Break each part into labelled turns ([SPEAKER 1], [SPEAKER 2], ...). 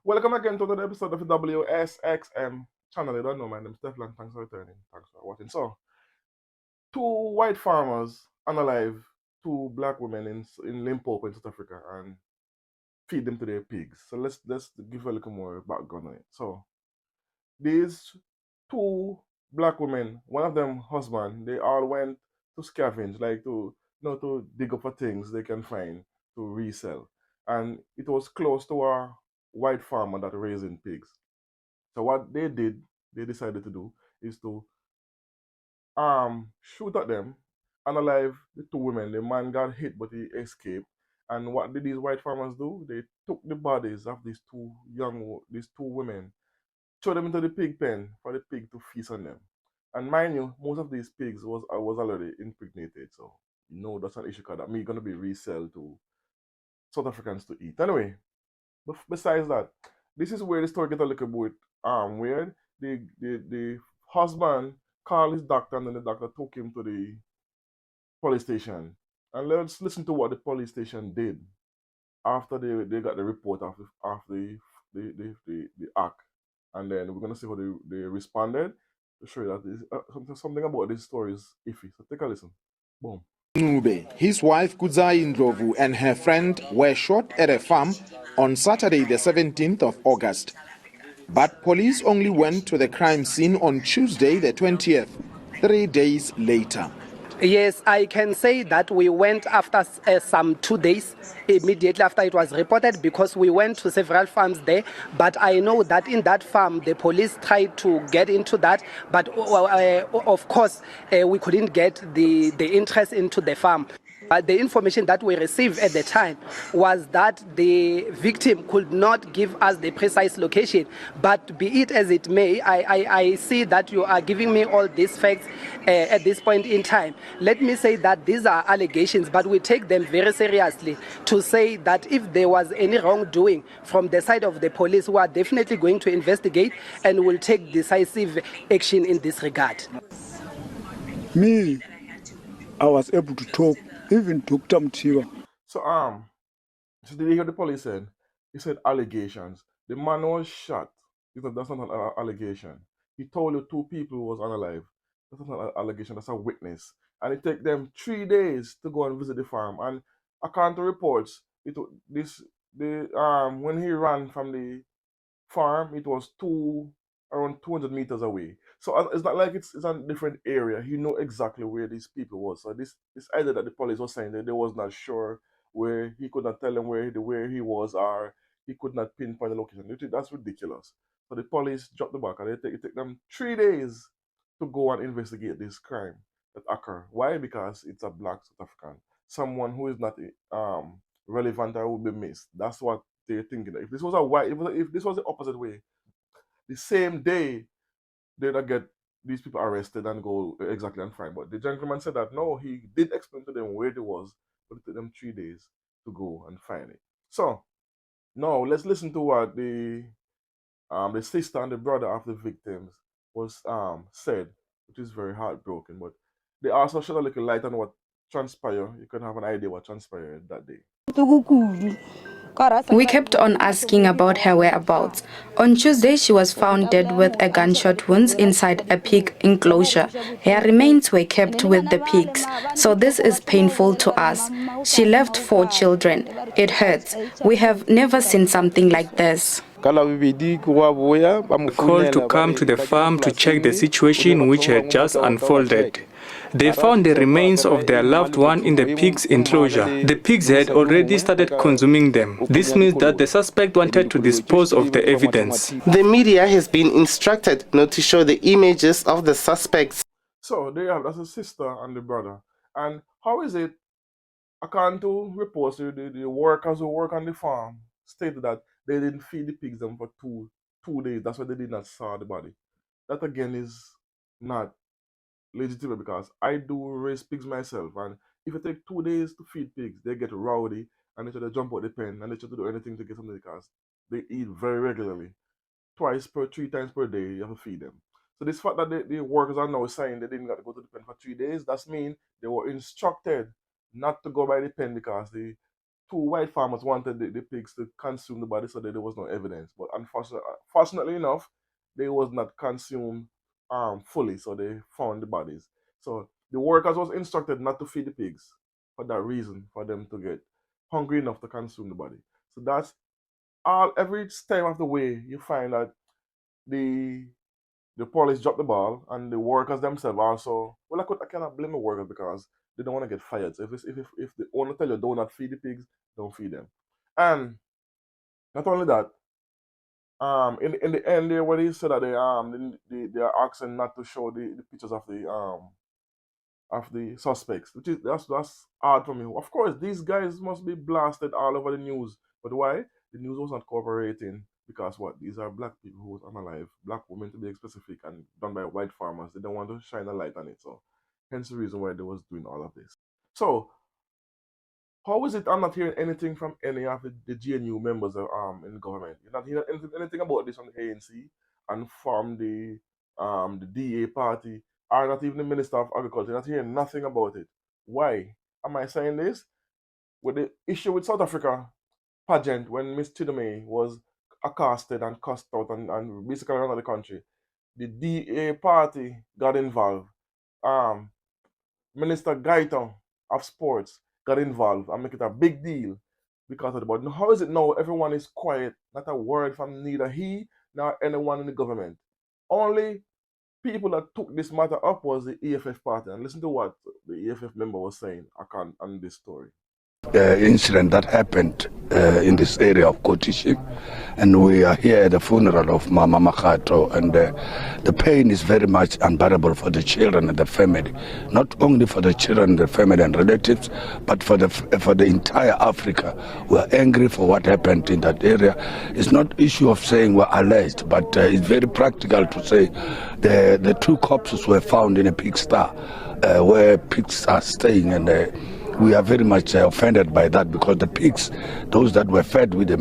[SPEAKER 1] Welcome again to another episode of the WSXM channel. You don't know, my name is Stefan. Thanks for returning. Thanks for watching. So, two white farmers unalive two black women in Limpopo in South Africa and feed them to their pigs. So let's give a little more background on it. So these two black women, one of them husband, they all went to scavenge, like to dig up for things they can find to resell. And it was close to a white farmer that raising pigs. So what they decided to do is to shoot at them, unalive the two women. The man got hit but he escaped. And what did these white farmers do? They took the bodies of these two women, throw them into the pig pen for the pig to feast on them. And mind you, most of these pigs was already impregnated, so that's an issue because that meat gonna be resell to South Africans to eat. Anyway, besides that, this is where the story gets a little bit weird. The husband called his doctor and then the doctor took him to the police station. And let's listen to what the police station did after they got the report of the act. And then we're gonna see how they responded to show you that something about this story is iffy. So take a listen. Boom.
[SPEAKER 2] Ncube, his wife Kudzai Ndlovu and her friend were shot at a farm on Saturday the 17th of August. But police only went to the crime scene on Tuesday the 20th, 3 days later.
[SPEAKER 3] Yes, I can say that we went after some 2 days, immediately after it was reported, because we went to several farms there. But I know that in that farm, the police tried to get into that, but of course, we couldn't get the interest into the farm. The information that we received at the time was that the victim could not give us the precise location. But be it as it may, I see that you are giving me all these facts at this point in time. Let me say that these are allegations, but we take them very seriously to say that if there was any wrongdoing from the side of the police, we are definitely going to investigate and will take decisive action in this regard.
[SPEAKER 4] Me, I was able to talk, even Dr. Mtiwa.
[SPEAKER 1] So did you hear the police said? He said allegations. The man was shot. That's not an allegation. He told you two people was unalive. That's not an allegation. That's a witness. And it took them 3 days to go and visit the farm. And according to reports, when he ran from the farm, it was around 200 meters away. So it's not like it's a different area. He know exactly where these people was. So this either that the police was saying that they was not sure where he could not tell them where he was, or he could not pinpoint the location. That's ridiculous. So the police dropped the back and it took them 3 days to go and investigate this crime that occurred. Why? Because it's a black South African, someone who is not relevant or would be missed. That's what they're thinking. If this was a white, if this was the opposite way, the same day they'd get these people arrested and go exactly and fine. But the gentleman said that no, he did explain to them where it was, but it took them 3 days to go and find it. So now let's listen to what the sister and the brother of the victims was said, which is very heartbroken. But they also shed a little light on what transpired. You can have an idea what transpired that day.
[SPEAKER 5] We kept on asking about her whereabouts. On Tuesday, she was found dead with a gunshot wounds inside a pig enclosure. Her remains were kept with the pigs, so this is painful to us. She left 4 children. It hurts. We have never seen something like this.
[SPEAKER 6] Called to come to the farm to check the situation which had just unfolded. They found the remains of their loved one in the pig's enclosure. The pigs had already started consuming them. This means that the suspect wanted to dispose of the evidence.
[SPEAKER 7] The media has been instructed not to show the images of the suspects.
[SPEAKER 1] So there you have that's the sister and the brother. And how is it? According to reports, the workers who work on the farm stated that they didn't feed the pigs them for two days. That's why they did not saw the body. That again is not legitimate because I do raise pigs myself, and if it take 2 days to feed pigs, they get rowdy and they try to jump out the pen and they try to do anything to get something because they eat very regularly, 3 times per day. You have to feed them. So this fact that the workers are now saying they didn't got to go to the pen for 3 days, that's mean they were instructed not to go by the pen because two white farmers wanted the pigs to consume the body so that there was no evidence. But unfortunately enough, they was not consumed fully, so they found the bodies. So the workers was instructed not to feed the pigs for that reason, for them to get hungry enough to consume the body. So that's all. Every step of the way, you find that the the police dropped the ball, and the workers themselves also. Well, I cannot blame the workers because they don't want to get fired. So if the owner tell you do not feed the pigs, don't feed them. And not only that, in the end there, what he said that they are asking not to show the pictures of the suspects, which is that's hard for me. Of course, these guys must be blasted all over the news, but why? The news was not cooperating because what? These are black people who was unalive, black women to be specific, and done by white farmers. They don't want to shine a light on it, so hence the reason why they was doing all of this. So how is it I'm not hearing anything from any of the GNU members in the government? You're not hearing anything about this from the ANC and from the DA party, or not even the Minister of Agriculture. You're not hearing nothing about it. Why am I saying this? With the issue with South Africa pageant when Miss Chidome was accosted and cussed out and basically around the country, the DA party got involved. Um, Minister Gaiton of Sports got involved and make it a big deal because of the But how is it now everyone is quiet? Not a word from neither he nor anyone in the government. Only people that took this matter up was the EFF party. And listen to what the EFF member was saying on this story.
[SPEAKER 8] Incident that happened in this area of Kotishi, and we are here at the funeral of Mama Makato, and the pain is very much unbearable for the children and the family, not only for the children, the family and relatives, but for the entire Africa. We are angry for what happened in that area. It's not issue of saying we're alleged, but it's very practical to say the two corpses were found in a pigsty where pigs are staying, and we are very much offended by that because the pigs, those that were fed with the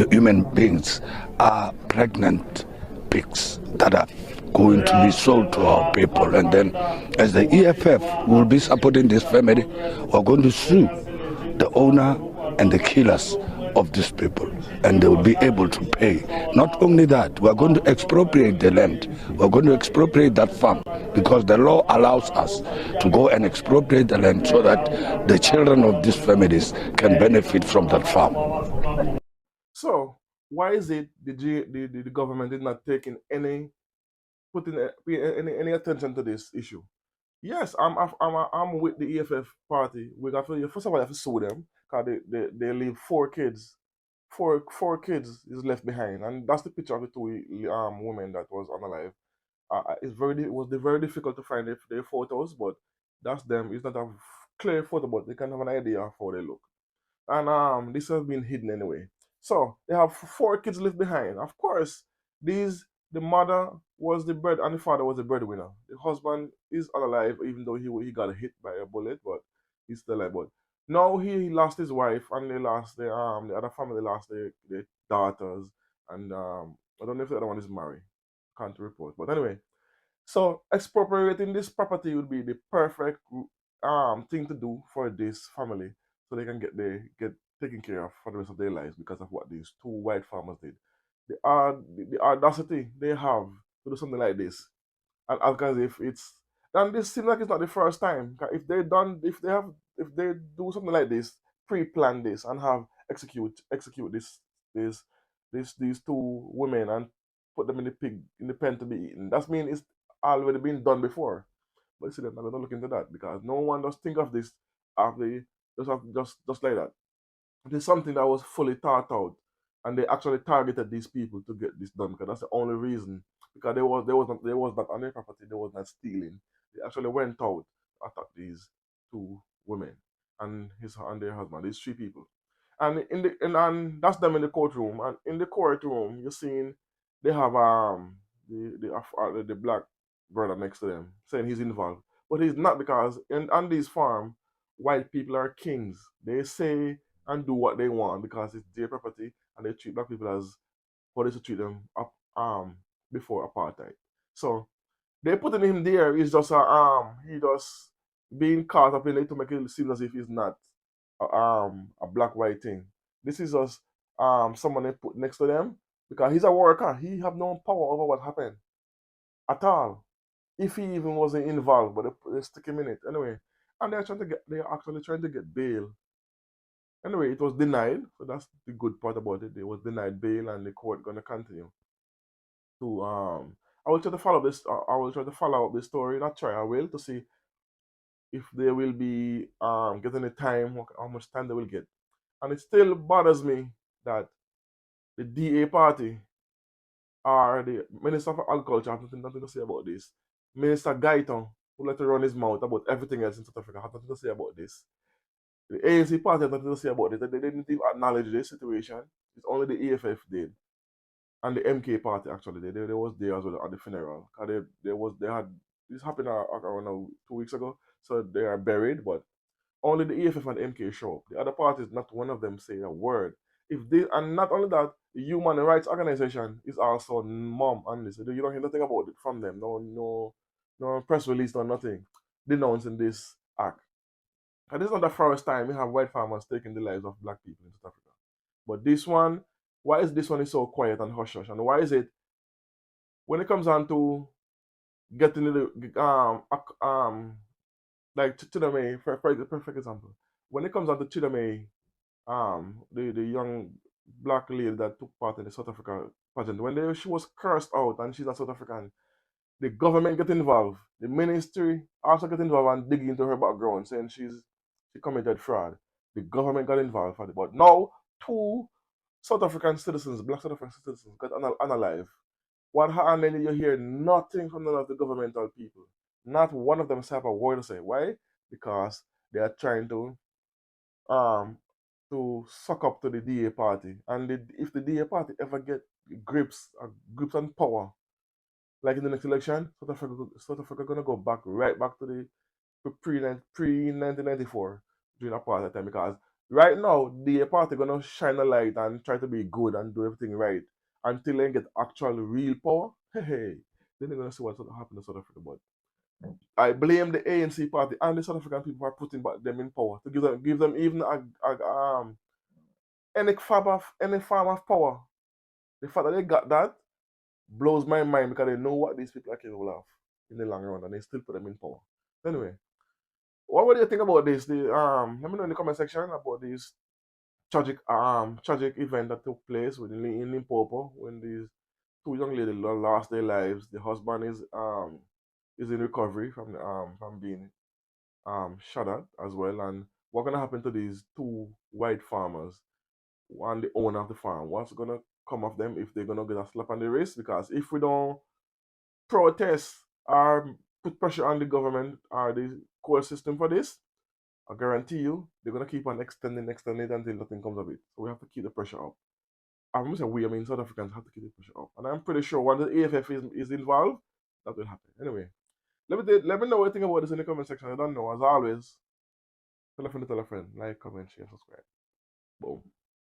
[SPEAKER 8] human beings, are pregnant pigs that are going to be sold to our people. And then, as the EFF will be supporting this family, we're going to sue the owner and the killers of these people, and they will be able to pay. Not only that, we're going to expropriate the land. We're going to expropriate that farm because the law allows us to go and expropriate the land so that the children of these families can benefit from that farm.
[SPEAKER 1] So why is it the government is not taking any attention to this issue? Yes, I'm with the EFF party. We got to first of all, I have to sue them because they leave four kids. Four kids is left behind, and that's the picture of the two women that was unalive. It was very difficult to find their photos, but that's them. It's not a clear photo, but they can have an idea of how they look. And this has been hidden anyway. So they have four kids left behind. Of course, the mother was the bread and the father was the breadwinner. The husband is alive, even though he got hit by a bullet, but he's still alive. But now he lost his wife, and they lost the other family lost their daughters, and I don't know if the other one is married. Can't report. But anyway, so expropriating this property would be the perfect thing to do for this family, so they can get taken care of for the rest of their lives because of what these two white farmers did. The audacity they have to do something like this, and act as if it's and this seems like it's not the first time. 'Cause if they do something like this, pre-plan this and have execute this these two women and put them in the pen to be eaten. That means it's already been done before. But see, they're not gonna look into that because no one does think of this after just like that. It is something that was fully thought out, and they actually targeted these people to get this done because that's the only reason. Because there was not on their property, they was not stealing. They actually went out to attack these two women and their husband, these three people. And and that's them in the courtroom. And in the courtroom, you're seeing they have the black brother next to them saying he's involved, but he's not because on this farm, white people are kings. They say and do what they want because it's their property, and they treat black people as how they should treat them up before apartheid. So they putting him there is just he just being caught up in it to make it seem as if he's not a black white thing. This is just someone they put next to them because he's a worker. He have no power over what happened at all. If he even wasn't involved, but they stick him in it anyway. And they're actually trying to get bail. Anyway, it was denied, so that's the good part about it. It was denied bail, and the court gonna continue to I will try to follow this. I will try to follow up this story. Not try. I will to see if they will be getting the time, how much time they will get. And it still bothers me that the DA party or the Minister for Agriculture have nothing to say about this. Minister Gaiton, who let to run his mouth about everything else in South Africa, have nothing to say about this. The ANC party has nothing to say about it. They didn't even acknowledge this situation. It's only the EFF did. And the MK party actually, they was there as well at the funeral. Cause they had this happened around 2 weeks ago, so they are buried. But only the EFF and MK show up. The other parties, not one of them say a word. If they and not only that, the Human Rights Organization is also mum on this. You don't hear nothing about it from them. No press release or nothing denouncing this act. And this is not the first time we have white farmers taking the lives of black people in South Africa. But this one, why is this one is so quiet and hush hush? And why is it when it comes on to getting the like Chidame, for the perfect example, when it comes on to Chidame, the young black lady that took part in the South Africa pageant, she was cursed out and she's a South African, the government get involved, the ministry also get involved and dig into her background, saying she committed fraud. The government got involved for it. But now two South African citizens, black South African citizens, got unalive. What happened then you hear nothing from none of the governmental people. Not one of them say a word to say. Why? Because they are trying um to suck up to the DA party. And if the DA party ever get grips and power, like in the next election, South Africa gonna go right back to the pre 1994 during a part of time because right now the party gonna shine a light and try to be good and do everything right until they get actual real power. Hey, then they're gonna see what's gonna happen in South Africa. But I blame the ANC party and the South African people for putting them in power to give them even any form of power. The fact that they got that blows my mind because they know what these people are capable of in the long run and they still put them in power. Anyway, what do you think about this? Let me know in the comment section about this tragic event that took place in Limpopo when these two young ladies lost their lives. The husband is in recovery from being shot at as well. And what's gonna happen to these two white farmers and the owner of the farm? What's gonna come of them if they're gonna get a slap on the wrist? Because if we don't protest or put pressure on the government or the court system for this, I guarantee you they're gonna keep on extending it until nothing comes of it. So we have to keep the pressure up. I'm gonna say we, I mean South Africans have to keep the pressure up. And I'm pretty sure once the AFF is involved, that will happen. Anyway, let me know what you think about this in the comment section. I don't know. As always, tell a friend, like, comment, share, subscribe. Boom.